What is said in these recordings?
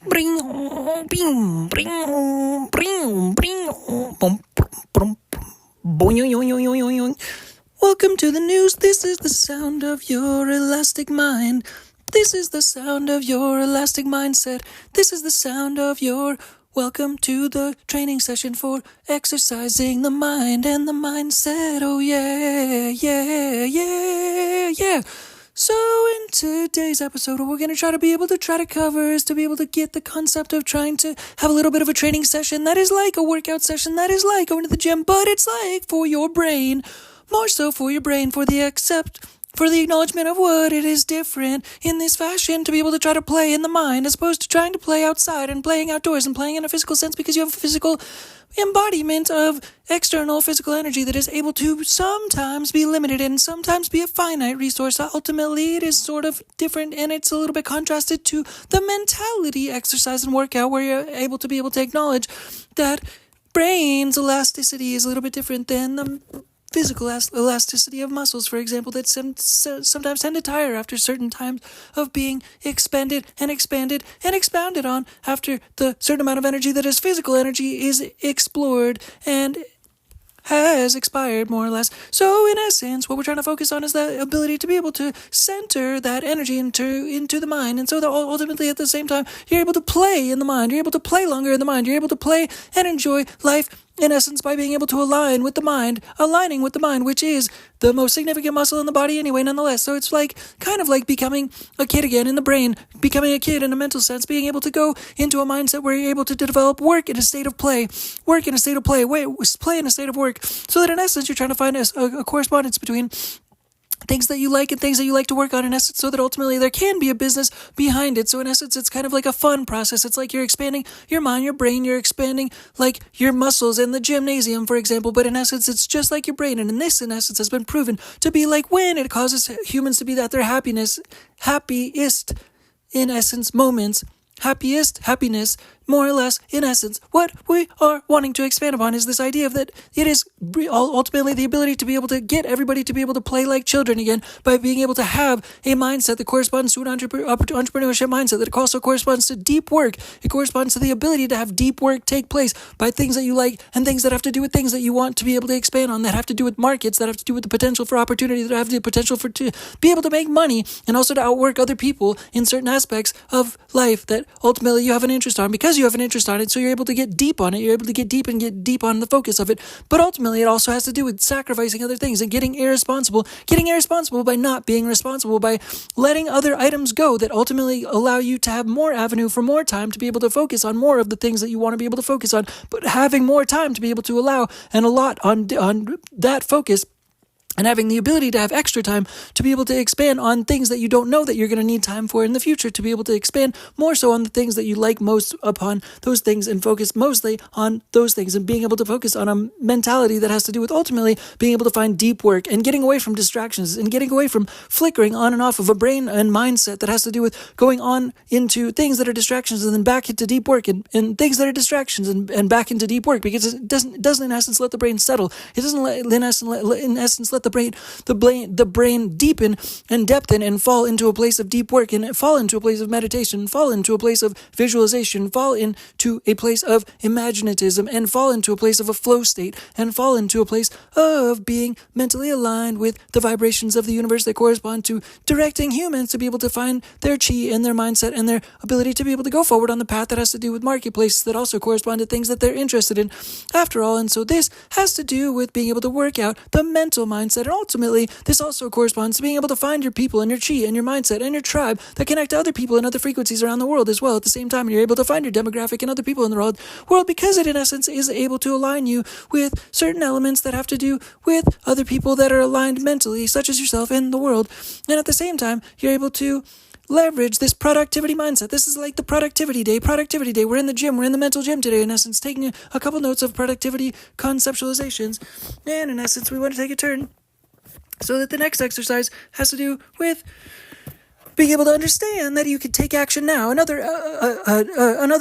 Bring, bing, bring, bring, bring, bum, bum, boing. Welcome to the news. This is the sound of your elastic mind. This is the sound of your elastic mindset. This is the sound of your welcome to the training session for exercising the mind and the mindset. Oh yeah. So in today's episode, what we're going to try to cover is to be able to get the concept of trying to have a little bit of a training session that is like a workout session, that is like going to the gym, but it's like for your brain, more so for your brain, for the acknowledgement of what it is different in this fashion, to be able to try to play in the mind as opposed to trying to play outside and playing outdoors and playing in a physical sense, because you have a physical embodiment of external physical energy that is able to sometimes be limited and sometimes be a finite resource. Ultimately, it is sort of different, and it's a little bit contrasted to the mentality exercise and workout, where you're able to acknowledge that brain's elasticity is a little bit different than the physical elasticity of muscles, for example, that sometimes tend to tire after certain times of being expended and expanded and expounded on, after the certain amount of energy that is physical energy is explored and has expired, more or less. So in essence, what we're trying to focus on is the ability to be able to center that energy into the mind, and so that ultimately at the same time you're able to play in the mind, you're able to play longer in the mind, you're able to play and enjoy life, in essence, by being able to aligning with the mind, which is the most significant muscle in the body anyway, nonetheless. So it's kind of like becoming a kid again in the brain, becoming a kid in a mental sense, being able to go into a mindset where you're able to develop work in a state of play, play in a state of work, so that in essence you're trying to find a correspondence between things that you like and things that you like to work on, in essence, so that ultimately there can be a business behind it. So in essence, it's kind of like a fun process. It's like you're expanding your mind, your brain, you're expanding like your muscles in the gymnasium, for example, but in essence, it's just like your brain. And in essence, has been proven to be like when it causes humans to be at their happiest, in essence, moments, happiness, more or less, in essence. What we are wanting to expand upon is this idea of that it is ultimately the ability to be able to get everybody to be able to play like children again, by being able to have a mindset that corresponds to an entrepreneurship mindset, that also corresponds to deep work. It corresponds to the ability to have deep work take place by things that you like and things that have to do with things that you want to be able to expand on, that have to do with markets, that have to do with the potential for opportunity, that have the potential for to be able to make money, and also to outwork other people in certain aspects of life that ultimately you have an interest on, because you have an interest on it, so you're able to get deep on it, you're able to get deep on the focus of it. But ultimately it also has to do with sacrificing other things and getting irresponsible by not being responsible, by letting other items go that ultimately allow you to have more avenue for more time to be able to focus on more of the things that you want to be able to focus on, but having more time to be able to allow and allot on that focus, and having the ability to have extra time to be able to expand on things that you don't know that you're going to need time for in the future, to be able to expand more so on the things that you like most upon those things, and focus mostly on those things, and being able to focus on a mentality that has to do with ultimately being able to find deep work and getting away from distractions and getting away from flickering on and off of a brain and mindset that has to do with going on into things that are distractions and then back into deep work, and things that are distractions and back into deep work, because it doesn't in essence let the brain settle. It doesn't in essence let the brain deepen and depthen and fall into a place of deep work, and fall into a place of meditation, fall into a place of visualization, fall into a place of imaginativism, and fall into a place of a flow state, and fall into a place of being mentally aligned with the vibrations of the universe that correspond to directing humans to be able to find their chi and their mindset and their ability to be able to go forward on the path that has to do with marketplaces that also correspond to things that they're interested in after all. And so this has to do with being able to work out the mental mindset. And ultimately, this also corresponds to being able to find your people and your chi and your mindset and your tribe that connect to other people and other frequencies around the world as well at the same time. And you're able to find your demographic and other people in the world, because it in essence is able to align you with certain elements that have to do with other people that are aligned mentally, such as yourself and the world. And at the same time, you're able to leverage this productivity mindset. This is like the productivity day. We're in the gym. We're in the mental gym today, in essence, taking a couple notes of productivity conceptualizations. And in essence, we want to take a turn so that the next exercise has to do with being able to understand that you can take action now. Another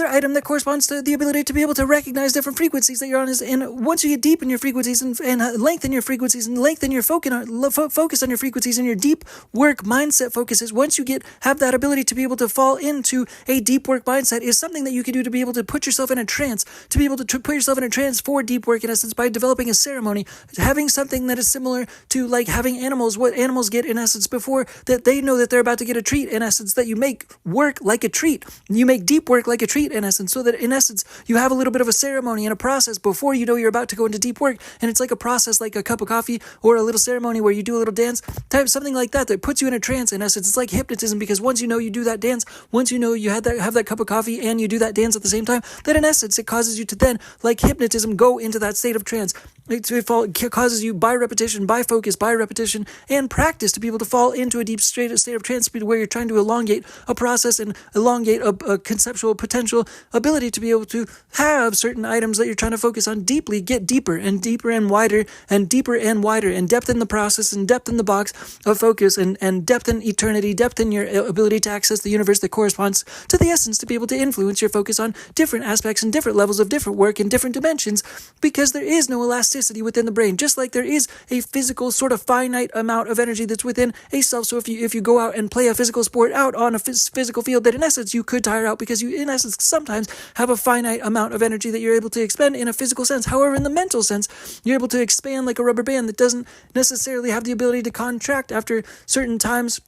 item that corresponds to the ability to be able to recognize different frequencies that you're on is, and once you get deep in your frequencies and lengthen your frequencies and lengthen your focus on your frequencies and your deep work mindset focuses, once you have that ability to be able to fall into a deep work mindset, is something that you can do to be able to put yourself in a trance, to be able to put yourself in a trance for deep work, in essence, by developing a ceremony, having something that is similar to like having animals, what animals get in essence before that they know that they're about to get a treat, in essence, that you make work like a treat. You make deep work like a treat, in essence, so that in essence, you have a little bit of a ceremony and a process before you know you're about to go into deep work. And it's like a process, like a cup of coffee or a little ceremony where you do a little dance, something like that puts you in a trance, in essence. It's like hypnotism, because once you know you do that dance, once you know you have that cup of coffee and you do that dance at the same time, then in essence, it causes you to then, like hypnotism, go into that state of trance. It causes you by repetition, by focus, by repetition, and practice to be able to fall into a deep state of trance where you're trying to elongate a process and elongate a conceptual potential ability to be able to have certain items that you're trying to focus on deeply, get deeper and deeper and wider and deeper and wider, and depth in the process and depth in the box of focus and depth in eternity, depth in your ability to access the universe that corresponds to the essence, to be able to influence your focus on different aspects and different levels of different work in different dimensions, because there is no elasticity within the brain, just like there is a physical sort of finite amount of energy that's within a self. So if you go out and play a physical sport out on a physical field, that in essence you could tire out, because you in essence sometimes have a finite amount of energy that you're able to expend in a physical sense. However, in the mental sense, you're able to expand like a rubber band that doesn't necessarily have the ability to contract after certain times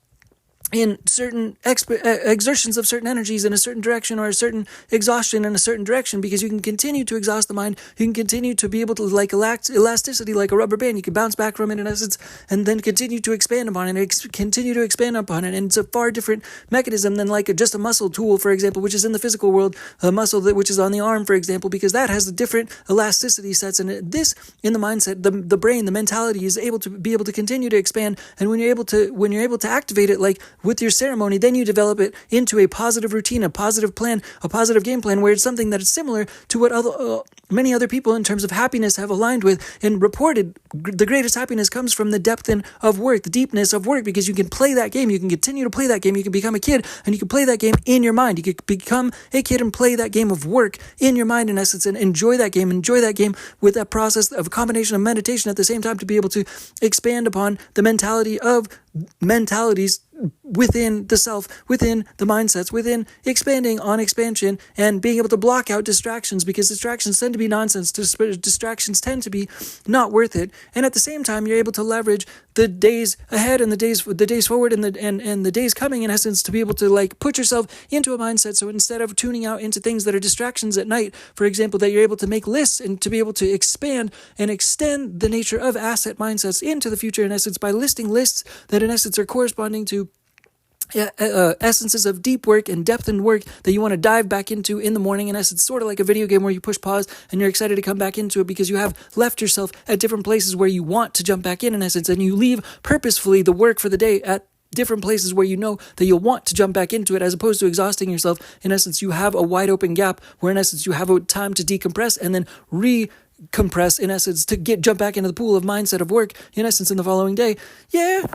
in certain exertions of certain energies in a certain direction, or a certain exhaustion in a certain direction, because you can continue to exhaust the mind. You can continue to be able to like elasticity like a rubber band. You can bounce back from it in essence and then continue to expand upon it, and it's a far different mechanism than like just a muscle tool, for example, which is in the physical world, a muscle which is on the arm, for example, because that has a different elasticity sets. And this, in the mindset, the brain, the mentality is able to continue to expand. And when you're able to activate it, like with your ceremony, then you develop it into a positive routine, a positive plan, a positive game plan, where it's something that is similar to what many other people in terms of happiness have aligned with and reported. The greatest happiness comes from the depth of work, the deepness of work, because you can play that game. You can continue to play that game. You can become a kid and you can play that game in your mind. You can become a kid and play that game of work in your mind, in essence, and enjoy that game with that process of a combination of meditation at the same time, to be able to expand upon the mentalities within the self, within the mindsets, within expanding on expansion, and being able to block out distractions, because distractions tend to be nonsense. Distractions tend to be not worth it. And at the same time, you're able to leverage the days ahead and the days forward and the days coming, in essence, to be able to like put yourself into a mindset. So instead of tuning out into things that are distractions at night, for example, that you're able to make lists and to be able to expand and extend the nature of asset mindsets into the future, in essence, by listing lists that in essence are corresponding to essences of deep work and depth in work that you want to dive back into in the morning. In essence, sort of like a video game where you push pause and you're excited to come back into it because you have left yourself at different places where you want to jump back in essence, and you leave purposefully the work for the day at different places where you know that you'll want to jump back into it, as opposed to exhausting yourself. In essence, you have a wide open gap where in essence you have a time to decompress and then compress, in essence, to jump back into the pool of mindset of work, in essence, in the following day. Yeah.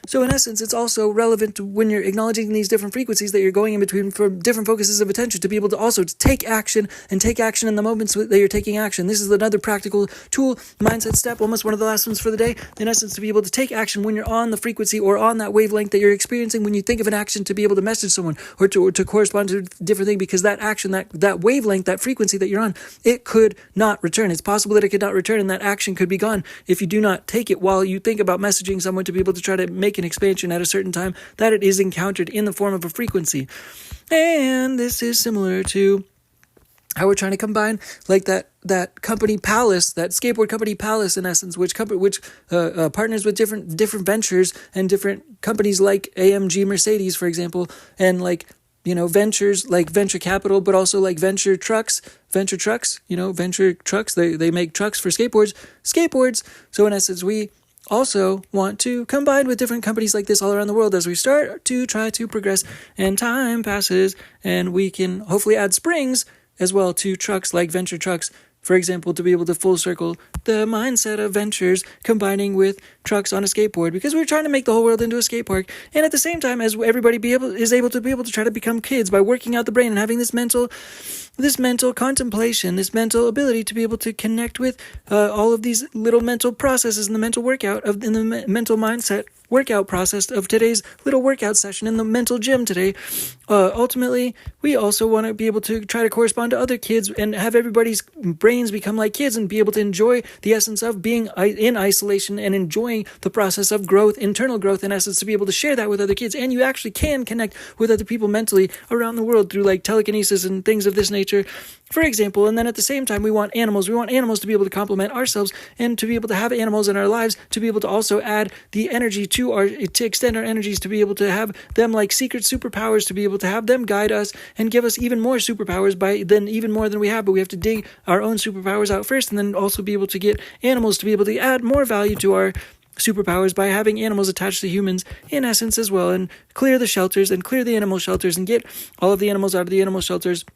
So in essence, it's also relevant to when you're acknowledging these different frequencies that you're going in between for different focuses of attention, to be able to also take action in the moments that you're taking action. This is another practical tool, mindset step, almost one of the last ones for the day, in essence, to be able to take action when you're on the frequency or on that wavelength that you're experiencing when you think of an action, to be able to message someone or to correspond to a different thing, because that action, that wavelength, that frequency that you're on, it could not return. It's possible that it could not return, and that action could be gone if you do not take it while you think about messaging someone, to be able to try to make an expansion at a certain time that it is encountered in the form of a frequency. And this is similar to how we're trying to combine like that company Palace, that skateboard company Palace, in essence, which partners with different ventures and different companies like AMG Mercedes, for example, and like, ventures like venture capital, but also like venture trucks, they make trucks for skateboards. So in essence, we also want to combine with different companies like this all around the world as we start to try to progress, and time passes, and we can hopefully add springs as well to trucks like venture trucks For example, to be able to full circle the mindset of ventures combining with trucks on a skateboard, because we're trying to make the whole world into a skate park. And at the same time, as everybody is able to try to become kids by working out the brain and having this mental contemplation, this mental ability to be able to connect with all of these little mental processes in the mental mental mindset workout process of today's little workout session in the mental gym today. Ultimately, we also want to be able to try to correspond to other kids and have everybody's brains become like kids and be able to enjoy the essence of being in isolation and enjoying the process of growth, internal growth, in essence, to be able to share that with other kids. And you actually can connect with other people mentally around the world through like telekinesis and things of this nature, for example. And then at the same time, we want animals to be able to complement ourselves and to be able to have animals in our lives, to be able to also add the energy to extend our energies, to be able to have them like secret superpowers, to be able to have them guide us and give us even more superpowers even more than we have. But we have to dig our own superpowers out first, and then also be able to get animals to be able to add more value to our superpowers by having animals attached to humans in essence as well, and clear the shelters and clear the animal shelters and get all of the animals out of the animal shelters,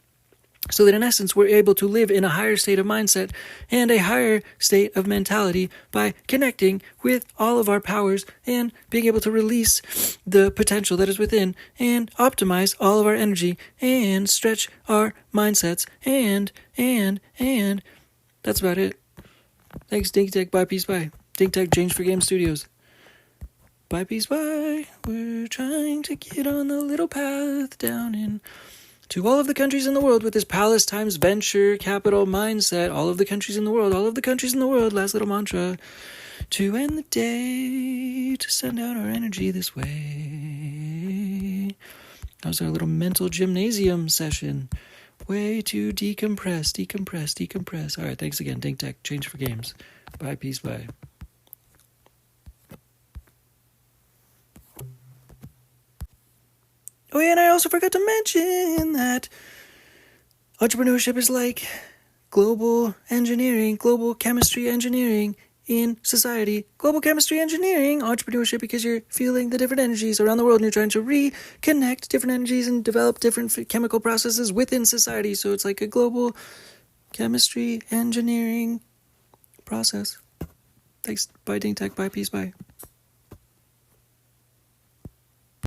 so that in essence we're able to live in a higher state of mindset and a higher state of mentality by connecting with all of our powers and being able to release the potential that is within and optimize all of our energy and stretch our mindsets and that's about it. Thanks, Dink Tech. Bye, peace, bye. Dink Tech, Change for Game Studios. Bye, peace, bye. We're trying to get on the little path down in to all of the countries in the world with this Palace times venture capital mindset. All of the countries in the world, last little mantra. To end the day, to send out our energy this way. That was our little mental gymnasium session. Way to decompress. All right, thanks again. Dink Tech, Change for Games. Bye, peace, bye. Oh yeah, and I also forgot to mention that entrepreneurship is like global engineering, global chemistry engineering in society. Global chemistry engineering, entrepreneurship, because you're feeling the different energies around the world and you're trying to reconnect different energies and develop different chemical processes within society. So it's like a global chemistry engineering process. Thanks. Bye, Dink Tech. Bye, peace, bye.